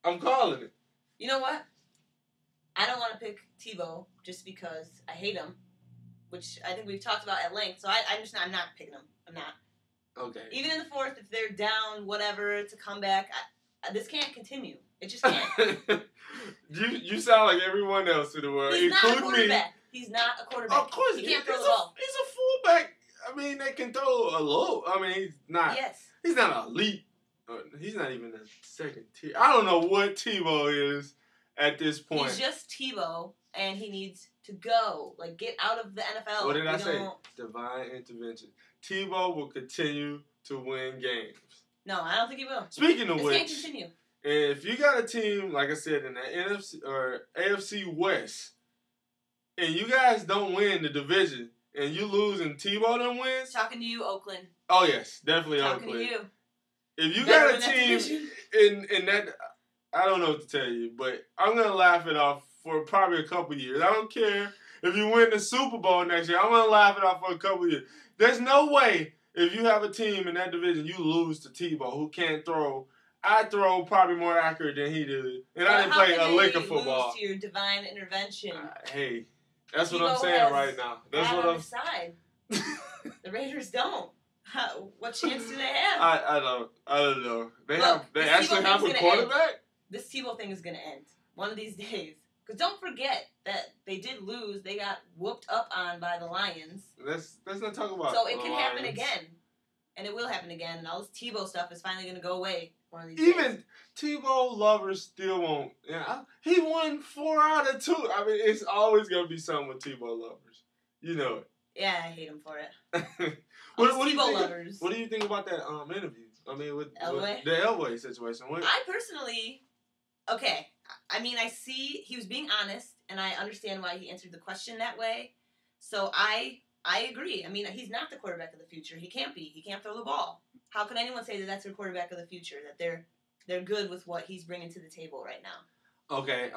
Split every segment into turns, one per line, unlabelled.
I'm calling it.
You know what? I don't want to pick Tebow just because I hate him, which I think we've talked about at length. So I'm not picking him. I'm not.
Okay.
Even in the fourth, if they're down, whatever, it's a comeback. This can't continue. It just can't.
you sound like everyone else in the world,
He's not a
including
quarterback.
me.
He's not a quarterback.
Of course,
he can't throw the ball.
He's a fullback. I mean, they can throw a low. I mean, he's not.
Yes.
He's not elite. He's not even a second tier. I don't know what Tebow is at this point.
He's just Tebow, and he needs to go. Like, get out of the NFL.
What did I say? Divine intervention. Tebow will continue to win games.
No, I don't think he will.
Speaking of which,
can't continue.
If you got a team, like I said, in the NFC or AFC West, and you guys don't win the division, and you lose and Tebow then wins.
Talking to you, Oakland.
Oh yes, definitely
Talking
Oakland.
to you.
If you got a team in that, I don't know what to tell you, but I'm gonna laugh it off for probably a couple years. I don't care if you win the Super Bowl next year. I'm gonna laugh it off for a couple years. There's no way if you have a team in that division, you lose to Tebow, who can't throw. I throw probably more accurate than he did, and I didn't play a lick of football.
Lose to your divine intervention.
Hey, that's what
Tebow
I'm saying right now. That's what
on his side. The Raiders don't. What chance do they have?
I don't know. They actually have a quarterback.
This Tebow thing is gonna end one of these days. Because don't forget that they did lose. They got whooped up on by the Lions.
Let's not talk about.
So it can happen again, and it will happen again. And all this Tebow stuff is finally gonna go away one of these days.
Even Tebow lovers still won't. Yeah, he won 4 out of 2. I mean, it's always gonna be something with Tebow lovers. You know it.
Yeah, I hate him for it.
What do you think?
Lovers.
What do you think about that interview? I mean, with the Elway situation.
I personally, okay. I mean, I see he was being honest, and I understand why he answered the question that way. So I agree. I mean, he's not the quarterback of the future. He can't be. He can't throw the ball. How can anyone say that that's their quarterback of the future? That they're good with what he's bringing to the table right now.
Okay,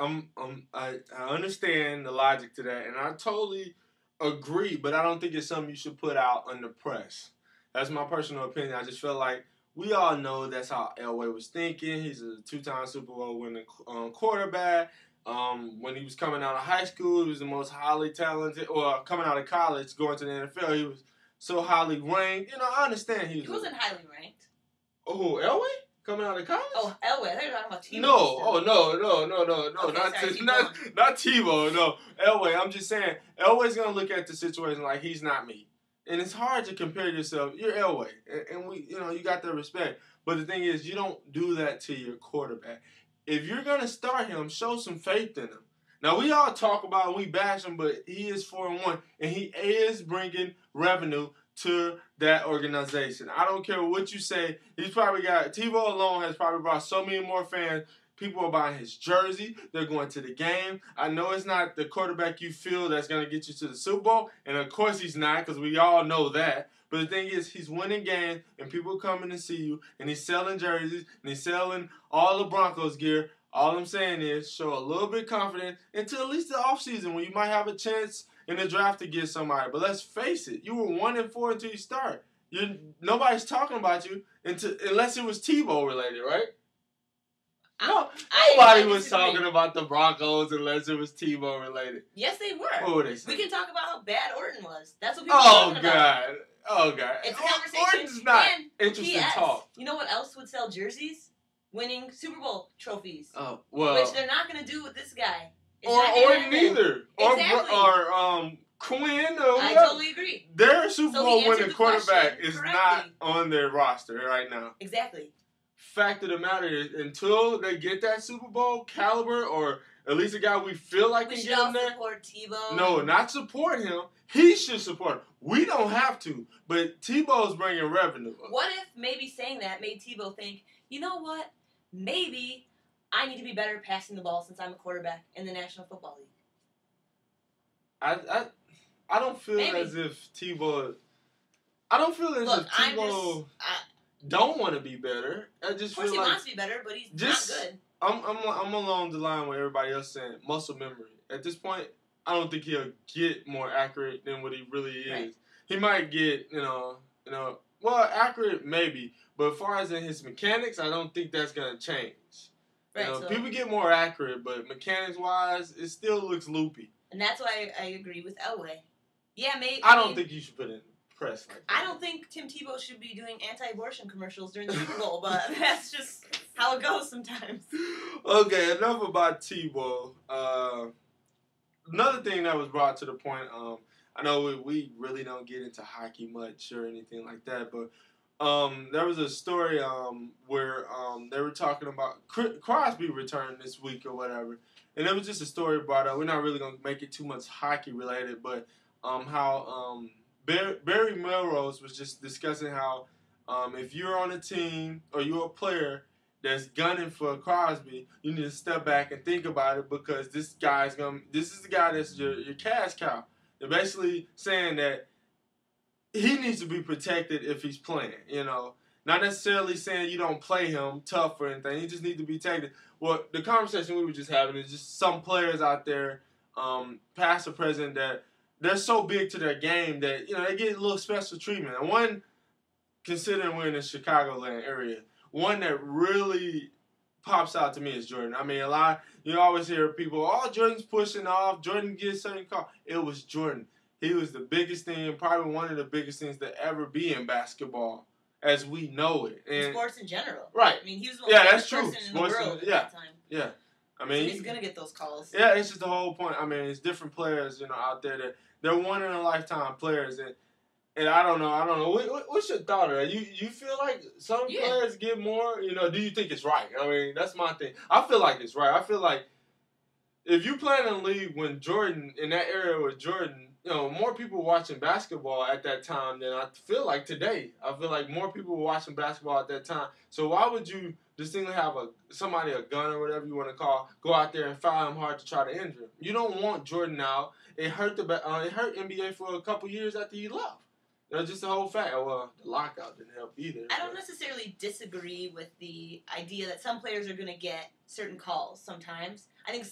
I understand the logic to that, and I totally agree. But I don't think it's something you should put out on the press. That's my personal opinion. I just feel like we all know that's how Elway was thinking. He's a 2-time Super Bowl winning quarterback. When he was coming out of high school, he was the most highly talented. Or coming out of college, going to the NFL, he was so highly ranked. You know, I understand
he wasn't highly ranked.
Oh, Elway? Coming out of college?
Oh, Elway. I thought you were talking about Tebow.
No.
Okay,
not Tebow. No, Elway. I'm just saying, Elway's gonna look at the situation like he's not me. And it's hard to compare yourself. You're Elway, and we, you got the respect. But the thing is, you don't do that to your quarterback. If you're gonna start him, show some faith in him. Now we all talk about and we bash him, but he is 4-1, and he is bringing revenue to that organization. I don't care what you say. He's probably got Tebow alone has probably brought so many more fans. People are buying his jersey. They're going to the game. I know it's not the quarterback you feel that's going to get you to the Super Bowl. And, of course, he's not because we all know that. But the thing is, he's winning games, and people coming to see you. And he's selling jerseys, and he's selling all the Broncos gear. All I'm saying is show a little bit of confidence until at least the offseason when you might have a chance in the draft to get somebody. But let's face it, you were 1-4 until you start. Nobody's talking about you unless it was Tebow related, right? No, nobody was talking about the Broncos unless it was Tebow related.
Yes, they were.
What were they saying?
We can talk about how bad Orton was. That's what people are talking about.
Oh, God.
It's a conversation.
Orton's not interesting talk.
You know what else would sell jerseys? Winning Super Bowl trophies.
Oh, well.
Which they're not going to do with this guy.
Or Orton either.
Exactly.
Or Quinn.
I totally agree.
Their Super Bowl winning quarterback is not on their roster right now.
Exactly.
Fact of the matter is, until they get that Super Bowl caliber, or at least a guy we feel like can get him there.
Support Tebow.
No, not support him. He should support him. We don't have to, but Tebow's bringing revenue.
What if maybe saying that made Tebow think, you know what? Maybe I need to be better passing the ball since I'm a quarterback in the National Football League.
I don't feel as if Tebow. I don't feel as if Tebow don't want to be better. I just feel like
he wants to be better, but he's not good.
I'm along the line with everybody else saying muscle memory. At this point, I don't think he'll get more accurate than what he really is. Right. He might get, well, accurate maybe, but as far as in his mechanics, I don't think that's gonna change.
Right.
You know,
So
people get more accurate, but mechanics-wise, it still looks loopy.
And that's why I agree with Elway. Yeah, maybe.
I don't think you should put it in press like that.
I don't think Tim Tebow should be doing anti-abortion commercials during the Super Bowl, but that's just how it goes sometimes.
Okay, enough about Tebow. Another thing that was brought to the point, I know we really don't get into hockey much or anything like that, but there was a story where they were talking about Crosby returned this week or whatever, and it was just a story brought up. We're not really gonna make it too much hockey related, but how Barry Melrose was just discussing how if you're on a team or you're a player that's gunning for Crosby, you need to step back and think about it because this is the guy that's your cash cow. They're basically saying that he needs to be protected if he's playing, you know. Not necessarily saying you don't play him tough or anything. He just needs to be protected. Well, the conversation we were just having is just some players out there, past or present, that they're so big to their game that, you know, they get a little special treatment. And one, considering we're in the Chicagoland area, one that really pops out to me is Jordan. I mean, you always hear people, oh, Jordan's pushing off, Jordan gets certain call. It was Jordan. He was the biggest thing, probably one of the biggest things to ever be in basketball as we know it. And
sports in general.
Right.
I mean, he was the most famous
true.
person in the world at that time.
Yeah. I mean,
so he's going to get those calls.
Yeah, it's just the whole point. I mean, it's different players, you know, out there that they're one-in-a-lifetime players. And I don't know. What's your thought of that? You feel like some players get more? You know, do you think it's right? I mean, that's my thing. I feel like it's right. I feel like if you play in a league when Jordan, in that era with Jordan, you know, more people were watching basketball at that time than I feel like today. I feel like more people were watching basketball at that time. So why would you distinctly have somebody, a gun or whatever you want to call, go out there and foul him hard to try to injure him? You don't want Jordan out. It hurt NBA for a couple years after he left. That's just the whole fact. Well, the lockout didn't help either.
I don't necessarily disagree with the idea that some players are going to get certain calls sometimes. I think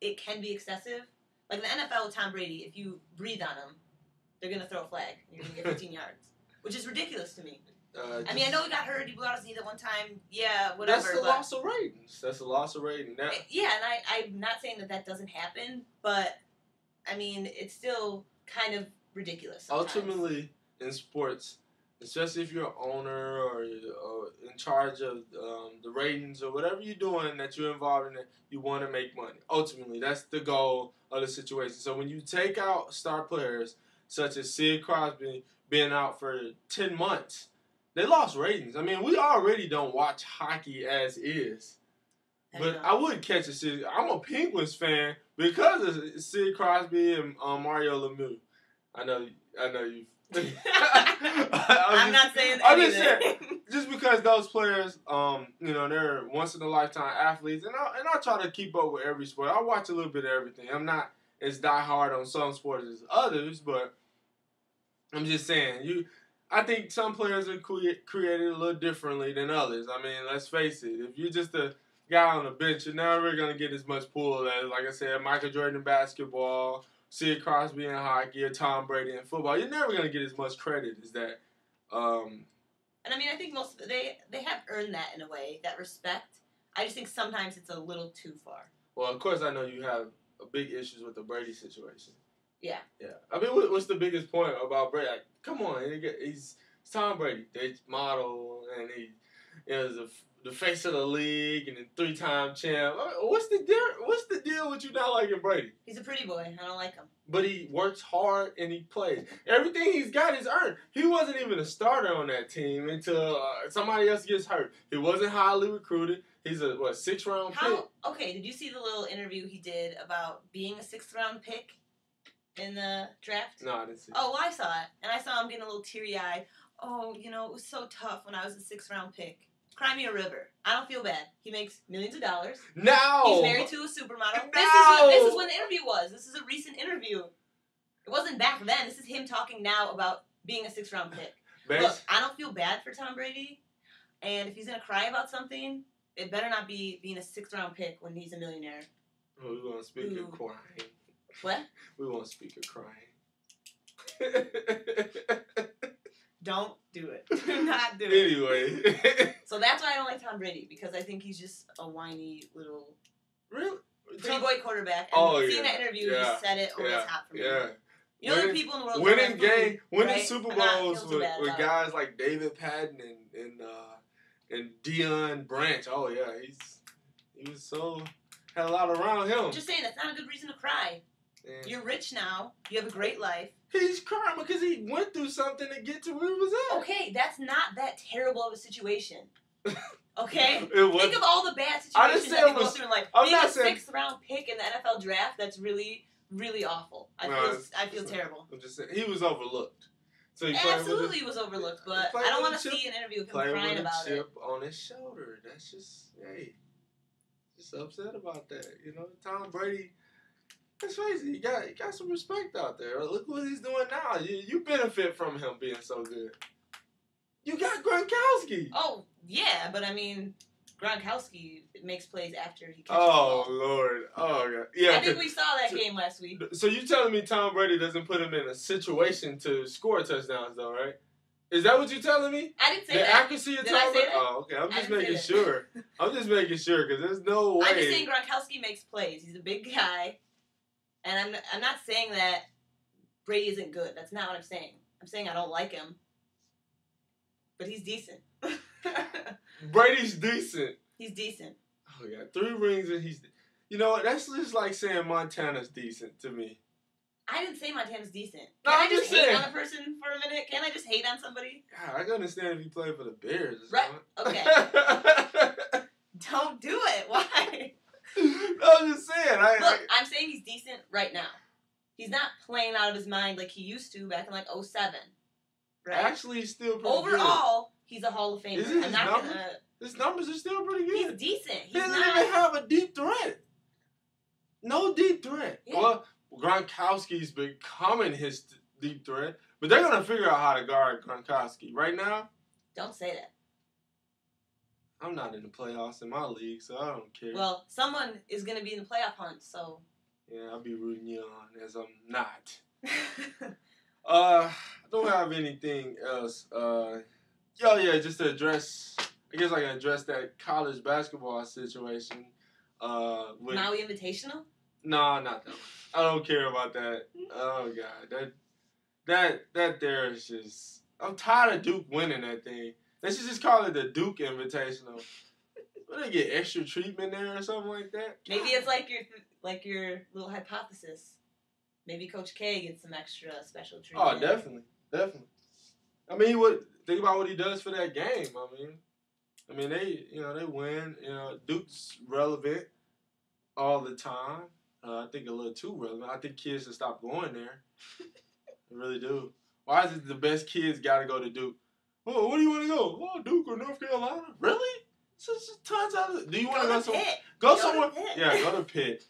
it can be excessive. Like in the NFL with Tom Brady, if you breathe on him, they're going to throw a flag. And you're going to get 15 yards, which is ridiculous to me. I mean, I know he got hurt. He blew out his knee that one time. Yeah, whatever.
That's the loss of ratings. That's the loss of rating.
Yeah, and I'm not saying that doesn't happen, but, I mean, it's still kind of ridiculous sometimes.
Ultimately, in sports, especially if you're an owner or in charge of the ratings or whatever you're doing that you're involved in, you want to make money. Ultimately, that's the goal of the situation. So when you take out star players such as Sid Crosby being out for 10 months, they lost ratings. I mean, we already don't watch hockey as is. But I would catch a Sid. I'm a Penguins fan because of Sid Crosby and Mario Lemieux. I know you.
I'm not saying that.
I'm just saying, just because those players, you know, they're once in a lifetime athletes, and I try to keep up with every sport. I watch a little bit of everything. I'm not as diehard on some sports as others, but I'm just saying, I think some players are created a little differently than others. I mean, let's face it. If you're just a guy on the bench, you're never gonna get as much pull as, like I said, Michael Jordan in basketball, Sid Crosby in hockey, or Tom Brady in football. You're never gonna get as much credit as that.
And I mean, I think most of they have earned that in a way, that respect. I just think sometimes it's a little too far.
Well, of course, I know you have big issues with the Brady situation.
Yeah.
Yeah. I mean, what's the biggest point about Brady? Like, come on, he's Tom Brady, the model, and he is the face of the league and a 3-time champ. What's the deal with you not liking Brady?
He's a pretty boy. I don't like him.
But he works hard and he plays. Everything he's got is earned. He wasn't even a starter on that team until somebody else gets hurt. He wasn't highly recruited. He's a 6th-round pick.
Okay, did you see the little interview he did about being a 6th-round pick in the draft?
No, I didn't see it.
Oh, well, I saw it. And I saw him getting a little teary-eyed. Oh, you know, it was so tough when I was a 6th-round pick. Cry me a river. I don't feel bad. He makes millions of dollars.
No!
He's married to a supermodel.
No!
This is when the interview was. This is a recent interview. It wasn't back then. This is him talking now about being a 6th-round pick. Look, I don't feel bad for Tom Brady. And if he's going to cry about something, it better not be being a 6th-round pick when he's a millionaire.
Oh, we won't speak of crying.
What?
We won't speak of crying.
Don't do it. Do not do it.
Anyway.
So So that's why I don't like Tom Brady, because I think he's just a whiny little
Really?
pretty boy quarterback. And seeing that interview, he said it over the top for me.
Yeah.
You know, there are people in the world
winning Super Bowls with guys like David Patton and Deion Branch. Oh yeah, he was so had a lot around him.
I'm just saying, that's not a good reason to cry. Yeah. You're rich now. You have a great life.
He's crying because he went through something to get to where he was at.
Okay, that's not that terrible of a situation. Okay?
Think
of all the bad situations that they go through. Like, being a 6th round pick in the NFL draft, that's really, really awful. I feel terrible.
I'm just saying, he was overlooked. So
he absolutely was overlooked, but I don't want to see an interview of him crying about it.
Chip on his shoulder. That's just, hey, just upset about that. You know, Tom Brady, let's face it, he got some respect out there. Look what he's doing now. You benefit from him being so good. You got Gronkowski.
Oh, yeah, but I mean, Gronkowski makes plays after he catches the
ball.
Oh,
Lord. Oh, God. Yeah.
I think we saw that game last week.
So you telling me Tom Brady doesn't put him in a situation to score touchdowns, though, right? Is that what you're telling me?
I didn't say
the
that.
The accuracy of Tom Brady? Oh, okay. I'm just making sure. I'm just making sure, because there's no way.
I'm just saying Gronkowski makes plays. He's a big guy. And I'm not saying that Brady isn't good. That's not what I'm saying. I'm saying I don't like him. But he's decent.
Brady's decent.
He's decent.
Oh, yeah. 3 rings and he's... You know what? That's just like saying Montana's decent to me.
I didn't say Montana's decent.
No,
Can I just hate on a person for a minute? Can I just hate on somebody?
God, I can understand if you play for the Bears.
Right. Okay. Don't do it. Why?
I'm just saying.
I'm saying he's decent right now. He's not playing out of his mind like he used to back in like 2007. Right?
Actually, he's still pretty
Overall, he's a Hall of Famer.
His numbers are still pretty good.
He's decent.
He doesn't even have a deep threat. No deep threat. Yeah. Well, Gronkowski's becoming his deep threat, but they're gonna figure out how to guard Gronkowski. Right now,
don't say that.
I'm not in the playoffs in my league, so I don't care.
Well, someone is gonna be in the playoff hunt, so.
Yeah, I'll be rooting you on, as I'm not. I don't have anything else. Just to address, I guess I can address that college basketball situation.
Maui Invitational?
No, not that one. I don't care about that. Oh, God. That there is just... I'm tired of Duke winning that thing. They should just call it the Duke Invitational. Would they get extra treatment there or something like that?
Maybe it's like your little hypothesis. Maybe Coach K gets some extra special treatment.
Oh, definitely. I mean, think about what he does for that game. I mean, they win. You know, Duke's relevant all the time. I think a little too relevant. I think kids should stop going there. I really do. Why is it the best kids got to go to Duke? Oh, where do you want to go? Oh, Duke or North Carolina? Really? Just tons of. Do you want to go somewhere? Go somewhere. Yeah, go to Pitt.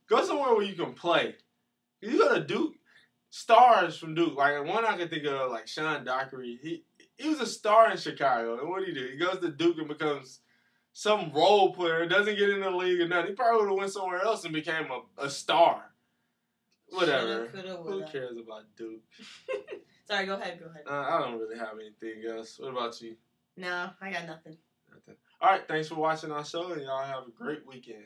Go somewhere where you can play. You go to Duke. Stars from Duke. Like, one I can think of, like Sean Dockery. He was a star in Chicago. And what do? He goes to Duke and becomes some role player. Doesn't get in the league or nothing. He probably would have went somewhere else and became a star. Whatever. Who cares about Duke?
Sorry, go ahead.
I don't really have anything else. What about you?
No, I got nothing.
All right, thanks for watching our show, and y'all have a great weekend.